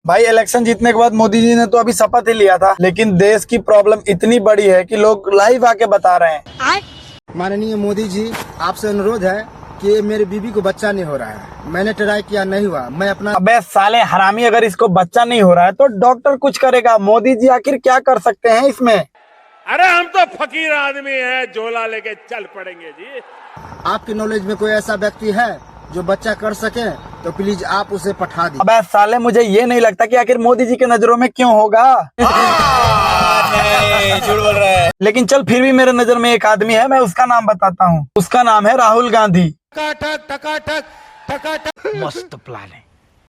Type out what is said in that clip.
भाई इलेक्शन जीतने के बाद मोदी जी ने तो अभी शपथ ही लिया था, लेकिन देश की प्रॉब्लम इतनी बड़ी है कि लोग लाइव आके बता रहे हैं। माननीय मोदी जी, आपसे अनुरोध है कि मेरी बीबी को बच्चा नहीं हो रहा है। मैंने ट्राई किया, नहीं हुआ। मैं अपना अबे साले हरामी, अगर इसको बच्चा नहीं हो रहा है तो डॉक्टर कुछ करेगा, मोदी जी आखिर क्या कर सकते हैं इसमें। अरे हम तो फकीर आदमी हैं, झोला लेके चल पड़ेंगे जी। आपकी नॉलेज में कोई ऐसा व्यक्ति है जो बच्चा कर सके तो प्लीज आप उसे पठा दीजिए। अबे साले, मुझे ये नहीं लगता कि आखिर मोदी जी के नजरों में क्यों होगा। नहीं, झूठ बोल रहा है। लेकिन चल, फिर भी मेरे नजर में एक आदमी है, मैं उसका नाम बताता हूँ। उसका नाम है राहुल गांधी। टकाटक टकाटक टकाटक। मस्त प्लान है।